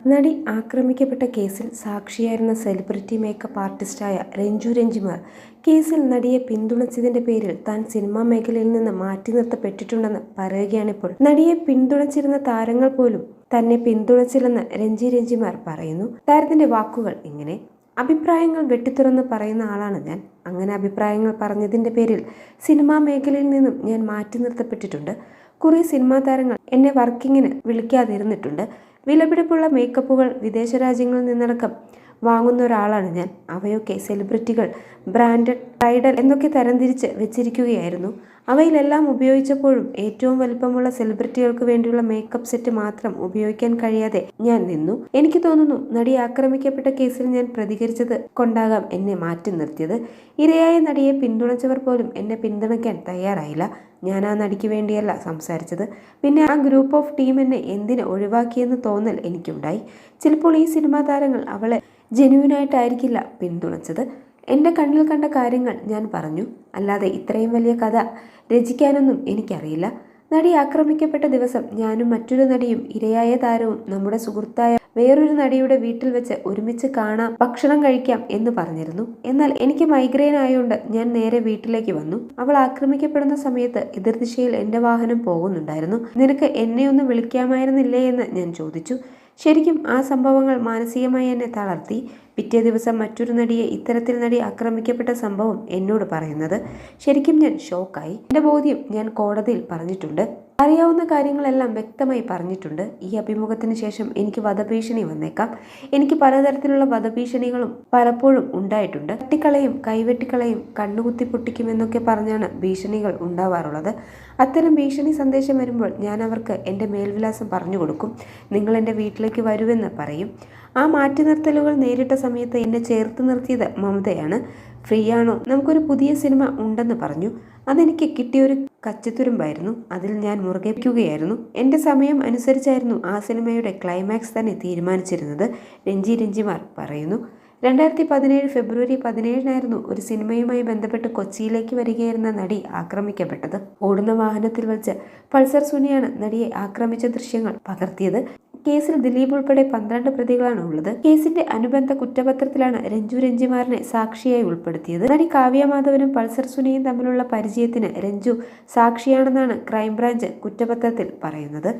നടി ആക്രമിക്കപ്പെട്ട കേസിൽ സാക്ഷിയായിരുന്ന സെലിബ്രിറ്റി മേക്കപ്പ് ആർട്ടിസ്റ്റായ രഞ്ജു രഞ്ജിമാർ കേസിൽ നടിയെ പിന്തുണച്ചതിന്റെ പേരിൽ താൻ സിനിമാ മേഖലയിൽ നിന്ന് മാറ്റി നിർത്തപ്പെട്ടിട്ടുണ്ടെന്ന് പറയുകയാണിപ്പോൾ. നടിയെ പിന്തുണച്ചിരുന്ന താരങ്ങൾ പോലും തന്നെ പിന്തുണച്ചില്ലെന്ന് രഞ്ജിമാർ പറയുന്നു. താരത്തിന്റെ വാക്കുകൾ ഇങ്ങനെ: അഭിപ്രായങ്ങൾ വെട്ടിത്തുറന്ന് പറയുന്ന ആളാണ് ഞാൻ. അങ്ങനെ അഭിപ്രായങ്ങൾ പറഞ്ഞതിന്റെ പേരിൽ സിനിമാ മേഖലയിൽ നിന്നും ഞാൻ മാറ്റി നിർത്തപ്പെട്ടിട്ടുണ്ട്. കുറേ സിനിമാ താരങ്ങൾ എന്നെ വർക്കിങ്ങിന് വിളിക്കാതിരുന്നിട്ടുണ്ട്. വിലപിടിപ്പുള്ള മേക്കപ്പുകൾ വിദേശ രാജ്യങ്ങളിൽ നിന്നടക്കം വാങ്ങുന്ന ഒരാളാണ് ഞാൻ. അവയൊക്കെ സെലിബ്രിറ്റികൾ, ബ്രാൻഡഡ്, ബ്രൈഡൽ എന്നൊക്കെ തരംതിരിച്ച് വെച്ചിരിക്കുകയായിരുന്നു. അവയിലെല്ലാം ഉപയോഗിച്ചപ്പോഴും ഏറ്റവും വലിപ്പമുള്ള സെലിബ്രിറ്റികൾക്ക് വേണ്ടിയുള്ള മേക്കപ്പ് സെറ്റ് മാത്രം ഉപയോഗിക്കാൻ കഴിയാതെ ഞാൻ നിന്നു. എനിക്ക് തോന്നുന്നു നടി ആക്രമിക്കപ്പെട്ട കേസിൽ ഞാൻ പ്രതികരിച്ചത് കൊണ്ടാകാം എന്നെ മാറ്റി നിർത്തിയത്. ഇരയായ നടിയെ പിന്തുണച്ചവർ പോലും എന്നെ പിന്തുണയ്ക്കാൻ തയ്യാറായില്ല. ഞാൻ ആ നടിക്ക് വേണ്ടിയല്ല സംസാരിച്ചത്. പിന്നെ ആ ഗ്രൂപ്പ് ഓഫ് ടീം എന്നെ എന്തിന് ഒഴിവാക്കിയെന്ന് തോന്നൽ എനിക്കുണ്ടായി. ചിലപ്പോൾ ഈ സിനിമാ താരങ്ങൾ അവളെ ജെന്യുവിനായിട്ടായിരിക്കില്ല പിന്തുണച്ചത്. എൻ്റെ കണ്ണിൽ കണ്ട കാര്യങ്ങൾ ഞാൻ പറഞ്ഞു. അല്ലാതെ ഇത്രയും വലിയ കഥ രചിക്കാനൊന്നും എനിക്കറിയില്ല. നടി ആക്രമിക്കപ്പെട്ട ദിവസം ഞാനും മറ്റൊരു നടിയും ഇരയായ താരവും നമ്മുടെ സുഹൃത്തായ വേറൊരു നടിയുടെ വീട്ടിൽ വെച്ച് ഒരുമിച്ച് കാണാം, ഭക്ഷണം കഴിക്കാം എന്ന് പറഞ്ഞിരുന്നു. എന്നാൽ എനിക്ക് മൈഗ്രെയിൻ ആയതുകൊണ്ട് ഞാൻ നേരെ വീട്ടിലേക്ക് വന്നു. അവൾ ആക്രമിക്കപ്പെടുന്ന സമയത്ത് എതിർദിശയിൽ എൻ്റെ വാഹനം പോകുന്നുണ്ടായിരുന്നു. നിനക്ക് എന്നെ ഒന്ന് വിളിക്കാമായിരുന്നില്ലേ എന്ന് ഞാൻ ചോദിച്ചു. ശരിക്കും ആ സംഭവങ്ങൾ മാനസികമായി എന്നെ തളർത്തി. പിറ്റേ ദിവസം മറ്റൊരു നടിയെ ഇത്തരത്തിൽ നടി ആക്രമിക്കപ്പെട്ട സംഭവം എന്നോട് പറയുന്നത് ശരിക്കും ഞാൻ ഷോക്കായി. എൻ്റെ ബോധ്യം ഞാൻ കോടതിയിൽ പറഞ്ഞിട്ടുണ്ട്. അറിയാവുന്ന കാര്യങ്ങളെല്ലാം വ്യക്തമായി പറഞ്ഞിട്ടുണ്ട്. ഈ അഭിമുഖത്തിന് ശേഷം എനിക്ക് വധഭീഷണി വന്നേക്കാം. എനിക്ക് പലതരത്തിലുള്ള വധഭീഷണികളും പലപ്പോഴും ഉണ്ടായിട്ടുണ്ട്. തട്ടിക്കളയും, കൈവെട്ടിക്കളയും, കണ്ണുകുത്തി പൊട്ടിക്കുമെന്നൊക്കെ പറഞ്ഞാണ് ഭീഷണികൾ ഉണ്ടാവാറുള്ളത്. അത്തരം ഭീഷണി സന്ദേശം വരുമ്പോൾ ഞാൻ അവർക്ക് എൻ്റെ മേൽവിലാസം പറഞ്ഞു കൊടുക്കും. നിങ്ങൾ എൻ്റെ വീട്ടിലേക്ക് വരുമെന്ന് പറയും. ആ മാറ്റി നിർത്തലുകൾ നേരിട്ട സമയത്ത് എന്നെ ചേർത്ത് നിർത്തിയത് മമതയാണ്. ഫ്രീ ആണോ, നമുക്കൊരു പുതിയ സിനിമ ഉണ്ടെന്ന് പറഞ്ഞു. അതെനിക്ക് കിട്ടിയൊരു കച്ചിത്തുരുമ്പായിരുന്നു. അതിൽ ഞാൻ മുറുകെ പിടിക്കുകയായിരുന്നു. എൻ്റെ സമയം അനുസരിച്ചായിരുന്നു ആ സിനിമയുടെ ക്ലൈമാക്സ് തന്നെ തീരുമാനിച്ചിരുന്നത്, രഞ്ജിമാർ പറയുന്നു. 2017 ഫെബ്രുവരി 17 ഒരു സിനിമയുമായി ബന്ധപ്പെട്ട് കൊച്ചിയിലേക്ക് വരികയായിരുന്ന നടി ആക്രമിക്കപ്പെട്ടത്. ഓടുന്ന വാഹനത്തിൽ വെച്ച് പൾസർ സുനിയാണ് നടിയെ ആക്രമിച്ച ദൃശ്യങ്ങൾ പകർത്തിയത്. കേസിൽ ദിലീപ് ഉൾപ്പെടെ 12 പ്രതികളാണ് ഉള്ളത്. കേസിന്റെ അനുബന്ധ കുറ്റപത്രത്തിലാണ് രഞ്ജിമാറിനെ സാക്ഷിയായി ഉൾപ്പെടുത്തിയത്. നടി കാവ്യ മാധവനും പൾസർ സുനിയും തമ്മിലുള്ള പരിചയത്തിന് രഞ്ജു സാക്ഷിയാണെന്നാണ് ക്രൈംബ്രാഞ്ച് കുറ്റപത്രത്തിൽ പറയുന്നത്.